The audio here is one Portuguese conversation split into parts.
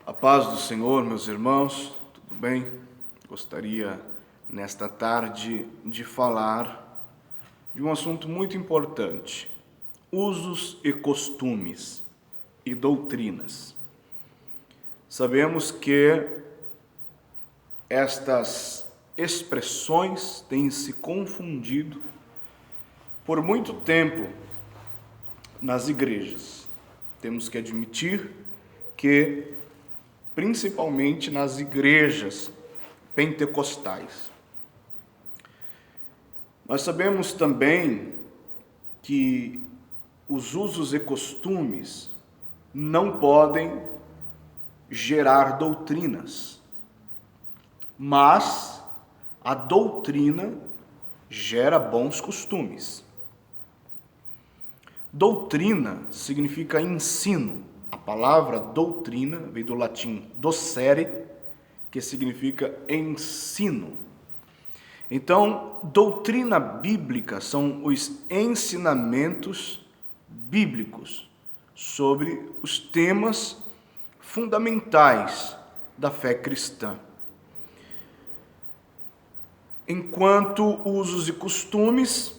A paz do Senhor, meus irmãos, tudo bem? Gostaria, nesta tarde, de falar de um assunto muito importante: usos e costumes e doutrinas. Sabemos que estas expressões têm se confundido por muito tempo nas igrejas. Temos que admitir que, principalmente nas igrejas pentecostais. Nós sabemos também que os usos e costumes não podem gerar doutrinas, mas a doutrina gera bons costumes. Doutrina significa ensino. A palavra doutrina vem do latim docere, que significa ensino. Então, doutrina bíblica são os ensinamentos bíblicos sobre os temas fundamentais da fé cristã. Enquanto usos e costumes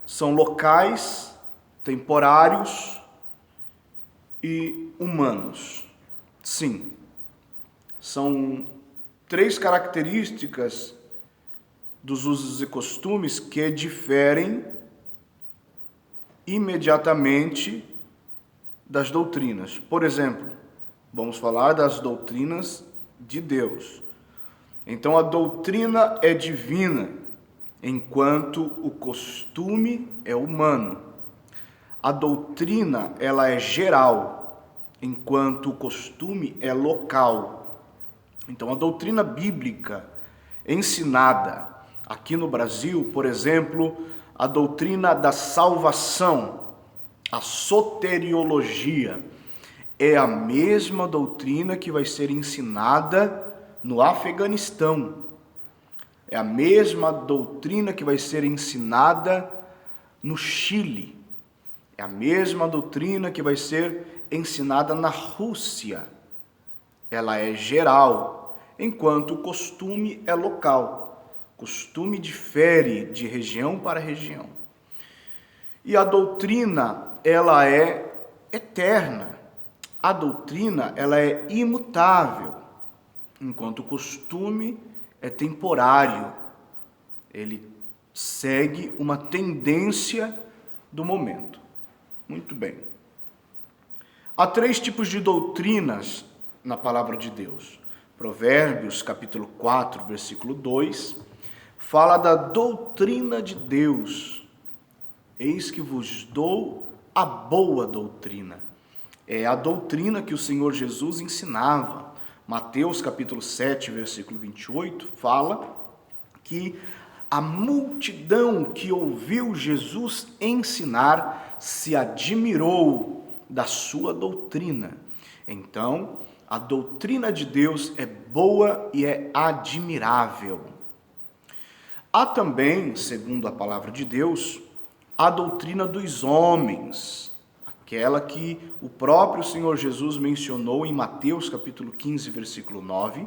são locais, temporários e humanos. Sim, são três características dos usos e costumes que diferem imediatamente das doutrinas. Por exemplo, vamos falar das doutrinas de Deus. Então, a doutrina é divina, enquanto o costume é humano. A doutrina, ela é geral, enquanto o costume é local. Então, a doutrina bíblica ensinada aqui no Brasil, por exemplo, a doutrina da salvação, a soteriologia, é a mesma doutrina que vai ser ensinada no Afeganistão. É a mesma doutrina que vai ser ensinada no Chile. É a mesma doutrina que vai ser ensinada na Rússia. Ela é geral, enquanto o costume é local. O costume difere de região para região. E a doutrina, ela é eterna. A doutrina, ela é imutável, enquanto o costume é temporário. Ele segue uma tendência do momento. Muito bem. Há três tipos de doutrinas na palavra de Deus. Provérbios, capítulo 4, versículo 2, fala da doutrina de Deus. Eis que vos dou a boa doutrina. É a doutrina que o Senhor Jesus ensinava. Mateus, capítulo 7, versículo 28, fala que a multidão que ouviu Jesus ensinar se admirou da sua doutrina. Então, a doutrina de Deus é boa e é admirável. Há também, segundo a palavra de Deus, a doutrina dos homens, aquela que o próprio Senhor Jesus mencionou em Mateus capítulo 15, versículo 9,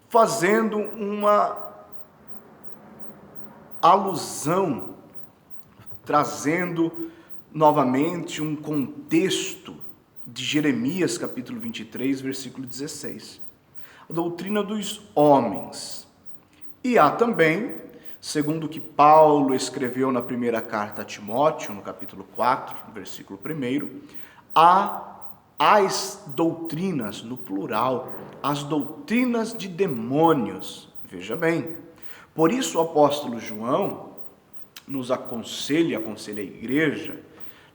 fazendo uma alusão, trazendo novamente um contexto de Jeremias capítulo 23, versículo 16. A doutrina dos homens. E há também, segundo o que Paulo escreveu na primeira carta a Timóteo, no capítulo 4, versículo 1, há as doutrinas, no plural, as doutrinas de demônios. Veja bem, por isso o apóstolo João nos aconselha a igreja,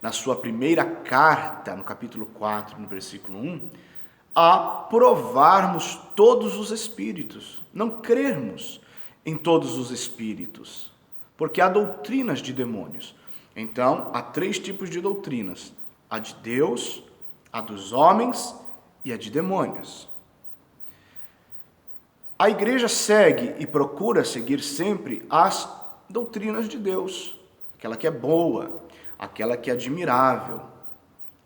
na sua primeira carta, no capítulo 4, no versículo 1, a provarmos todos os espíritos, não crermos em todos os espíritos, porque há doutrinas de demônios. Então, há três tipos de doutrinas: a de Deus, a dos homens e a de demônios. A igreja segue e procura seguir sempre as doutrinas de Deus, aquela que é boa, aquela que é admirável.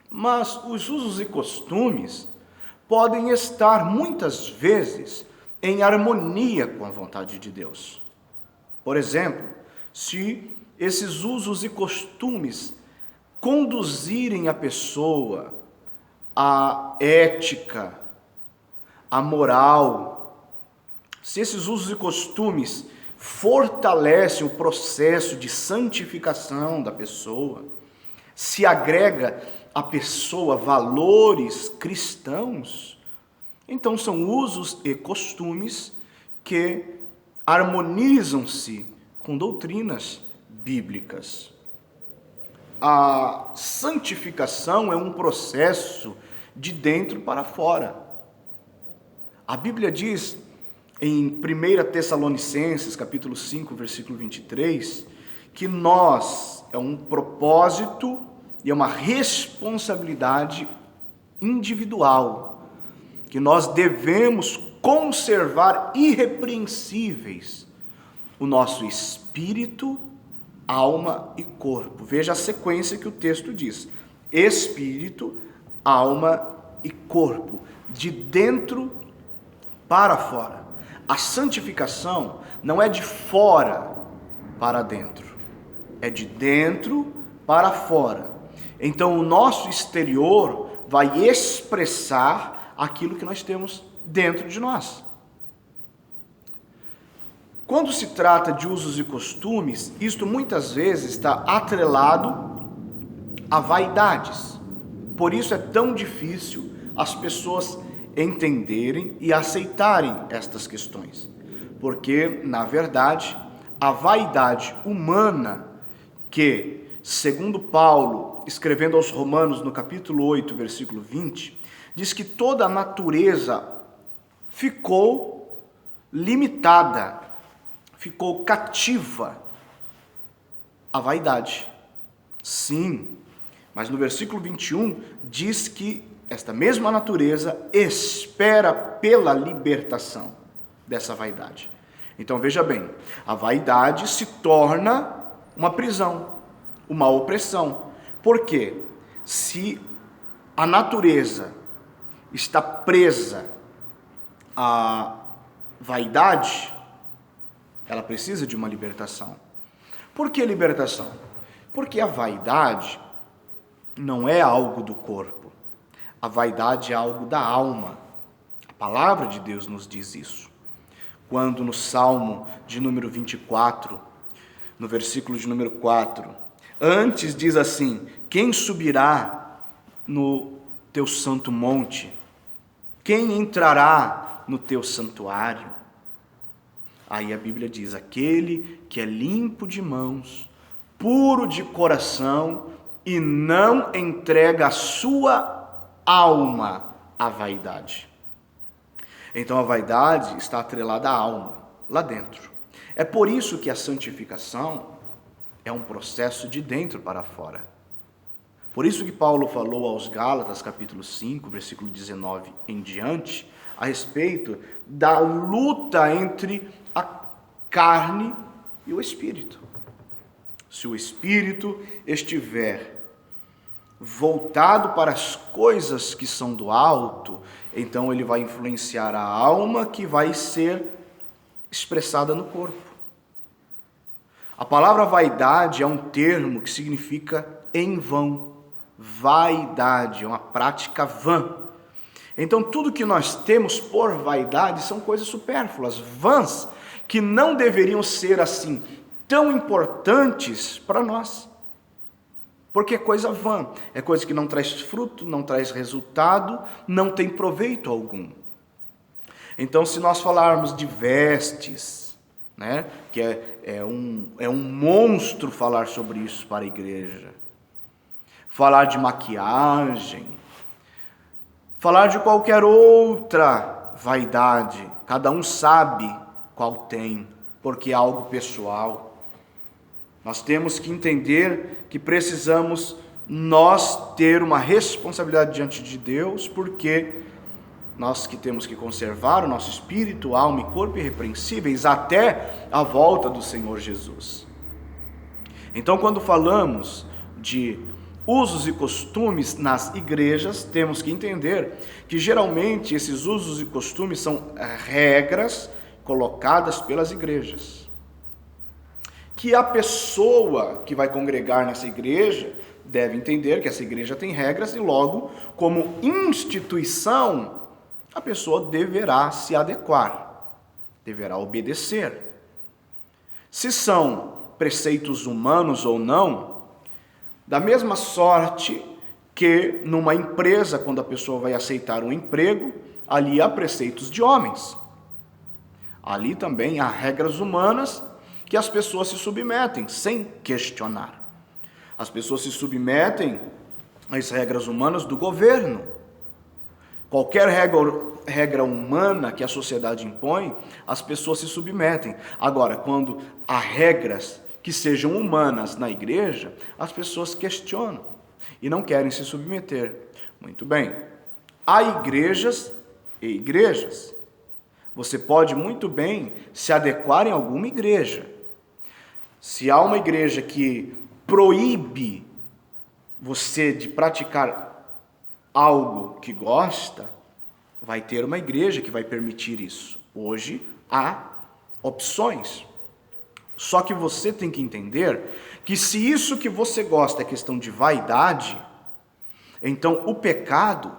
Mas os usos e costumes podem estar muitas vezes em harmonia com a vontade de Deus. Por exemplo, se esses usos e costumes conduzirem a pessoa à ética, à moral, se esses usos e costumes fortalecem o processo de santificação da pessoa, se agrega à pessoa valores cristãos, então são usos e costumes que harmonizam-se com doutrinas bíblicas. A santificação é um processo de dentro para fora. A Bíblia diz em 1 Tessalonicenses, capítulo 5, versículo 23, que é um propósito e é uma responsabilidade individual, que nós devemos conservar irrepreensíveis o nosso espírito, alma e corpo. Veja a sequência que o texto diz: espírito, alma e corpo, de dentro para fora. A santificação não é de fora para dentro, é de dentro para fora. Então o nosso exterior vai expressar aquilo que nós temos dentro de nós. Quando se trata de usos e costumes, isto muitas vezes está atrelado a vaidades. Por isso é tão difícil as pessoas entenderem e aceitarem estas questões. Porque, na verdade, a vaidade humana que, segundo Paulo, escrevendo aos Romanos no capítulo 8, versículo 20, diz que toda a natureza ficou limitada, ficou cativa à vaidade. Sim, mas no versículo 21 diz que esta mesma natureza espera pela libertação dessa vaidade. Então veja bem, a vaidade se torna uma prisão, uma opressão. Por quê? Se a natureza está presa à vaidade, ela precisa de uma libertação. Por que libertação? Porque a vaidade não é algo do corpo. A vaidade é algo da alma. A palavra de Deus nos diz isso. Quando no Salmo de número 24, no versículo de número 4, antes diz assim: quem subirá no teu santo monte? Quem entrará no teu santuário? Aí a Bíblia diz: aquele que é limpo de mãos, puro de coração e não entrega a sua alma à vaidade. Então a vaidade está atrelada à alma, lá dentro. É por isso que a santificação é um processo de dentro para fora. Por isso que Paulo falou aos Gálatas, capítulo 5, versículo 19 em diante, a respeito da luta entre a carne e o espírito. Se o espírito estiver voltado para as coisas que são do alto, então ele vai influenciar a alma, que vai ser expressada no corpo. A palavra vaidade é um termo que significa em vão. Vaidade é uma prática vã. Então tudo que nós temos por vaidade são coisas supérfluas, vãs, que não deveriam ser assim tão importantes para nós. Porque é coisa vã, é coisa que não traz fruto, não traz resultado, não tem proveito algum. Então, se nós falarmos de vestes, né, que é um monstro falar sobre isso para a igreja, falar de maquiagem, falar de qualquer outra vaidade, cada um sabe qual tem, porque é algo pessoal. Nós temos que entender que precisamos nós ter uma responsabilidade diante de Deus, porque nós que temos que conservar o nosso espírito, alma e corpo irrepreensíveis até a volta do Senhor Jesus. Então, quando falamos de usos e costumes nas igrejas, temos que entender que geralmente esses usos e costumes são regras colocadas pelas igrejas. Que a pessoa que vai congregar nessa igreja deve entender que essa igreja tem regras e logo, como instituição, a pessoa deverá se adequar, deverá obedecer. Se são preceitos humanos ou não, da mesma sorte que numa empresa, quando a pessoa vai aceitar um emprego, ali há preceitos de homens. Ali também há regras humanas que as pessoas se submetem sem questionar. As pessoas se submetem às regras humanas do governo. Qualquer regra humana que a sociedade impõe, as pessoas se submetem. Agora, quando há regras que sejam humanas na igreja, as pessoas questionam e não querem se submeter. Muito bem, há igrejas e igrejas. Você pode muito bem se adequar em alguma igreja. Se há uma igreja que proíbe você de praticar algo que gosta, vai ter uma igreja que vai permitir isso. Hoje há opções. Só que você tem que entender que se isso que você gosta é questão de vaidade, então o pecado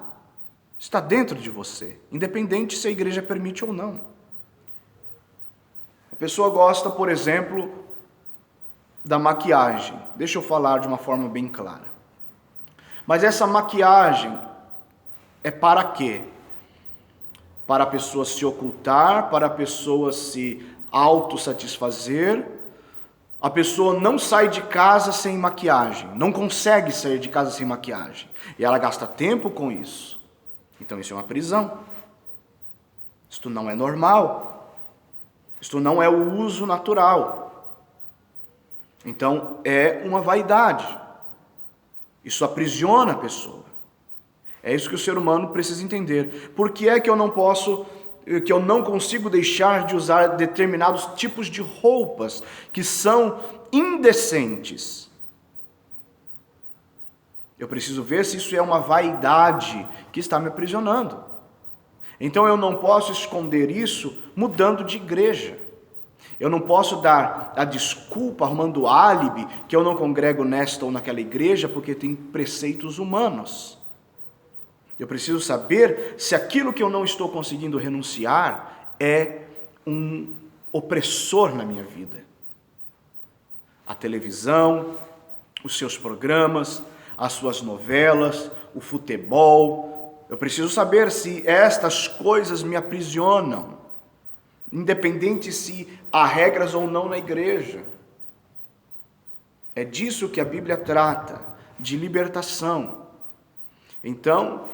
está dentro de você, independente se a igreja permite ou não. A pessoa gosta, por exemplo, da maquiagem. Deixa eu falar de uma forma bem clara. Mas essa maquiagem é para quê? Para a pessoa se ocultar, para a pessoa se autossatisfazer. A pessoa não sai de casa sem maquiagem, não consegue sair de casa sem maquiagem, e ela gasta tempo com isso. Então isso é uma prisão. Isto não é normal. Isto não é o uso natural. Então é uma vaidade. Isso aprisiona a pessoa. É isso que o ser humano precisa entender. Por que é que eu não consigo deixar de usar determinados tipos de roupas que são indecentes? Eu preciso ver se isso é uma vaidade que está me aprisionando. Então eu não posso esconder isso mudando de igreja. Eu não posso dar a desculpa, arrumando álibi, que eu não congrego nesta ou naquela igreja porque tem preceitos humanos. Eu preciso saber se aquilo que eu não estou conseguindo renunciar é um opressor na minha vida. A televisão, os seus programas, as suas novelas, o futebol. Eu preciso saber se estas coisas me aprisionam, independente se há regras ou não na igreja. É disso que a Bíblia trata, de libertação. Então,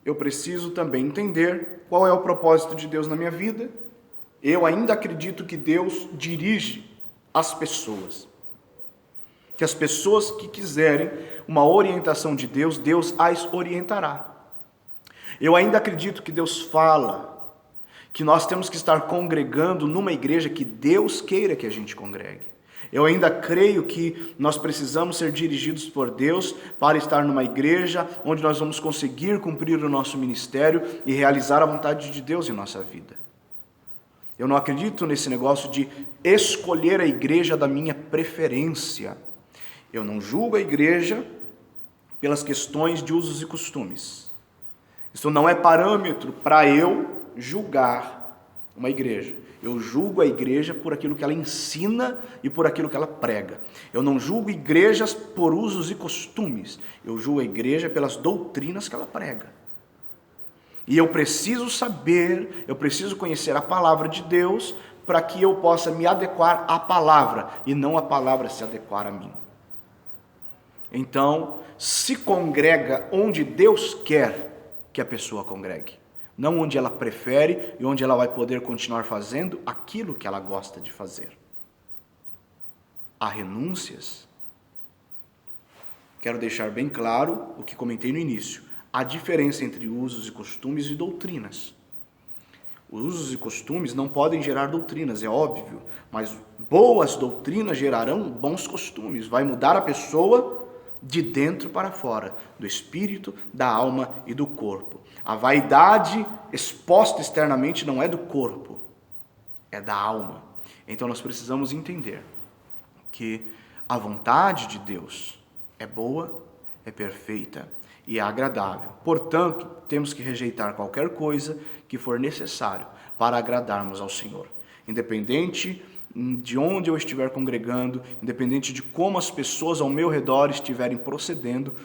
eu preciso também entender qual é o propósito de Deus na minha vida. Eu ainda acredito que Deus dirige as pessoas. Que as pessoas que quiserem uma orientação de Deus, Deus as orientará. Eu ainda acredito que Deus fala, que nós temos que estar congregando numa igreja que Deus queira que a gente congregue. Eu ainda creio que nós precisamos ser dirigidos por Deus para estar numa igreja onde nós vamos conseguir cumprir o nosso ministério e realizar a vontade de Deus em nossa vida. Eu não acredito nesse negócio de escolher a igreja da minha preferência. Eu não julgo a igreja pelas questões de usos e costumes. Isso não é parâmetro para eu julgar uma igreja. Eu julgo a igreja por aquilo que ela ensina e por aquilo que ela prega. Eu não julgo igrejas por usos e costumes. Eu julgo a igreja pelas doutrinas que ela prega. E eu preciso saber, eu preciso conhecer a palavra de Deus para que eu possa me adequar à palavra e não a palavra se adequar a mim. Então, se congrega onde Deus quer que a pessoa congregue. Não onde ela prefere e onde ela vai poder continuar fazendo aquilo que ela gosta de fazer. Há renúncias. Quero deixar bem claro o que comentei no início. Há diferença entre usos e costumes e doutrinas. Os usos e costumes não podem gerar doutrinas, é óbvio. Mas boas doutrinas gerarão bons costumes. Vai mudar a pessoa de dentro para fora, do espírito, da alma e do corpo. A vaidade exposta externamente não é do corpo, é da alma. Então nós precisamos entender que a vontade de Deus é boa, é perfeita e é agradável. Portanto, temos que rejeitar qualquer coisa que for necessário para agradarmos ao Senhor. Independente de onde eu estiver congregando, independente de como as pessoas ao meu redor estiverem procedendo,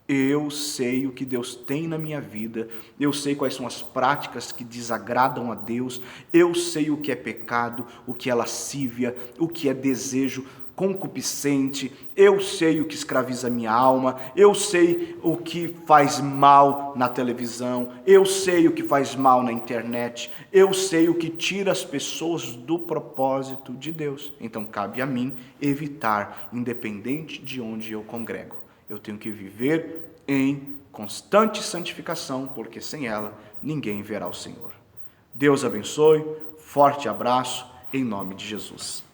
eu sei o que Deus tem na minha vida, eu sei quais são as práticas que desagradam a Deus, eu sei o que é pecado, o que é lascívia, o que é desejo concupiscente, eu sei o que escraviza minha alma, eu sei o que faz mal na televisão, eu sei o que faz mal na internet, eu sei o que tira as pessoas do propósito de Deus. Então cabe a mim evitar, independente de onde eu congrego. Eu tenho que viver em constante santificação, porque sem ela ninguém verá o Senhor. Deus abençoe, forte abraço, em nome de Jesus.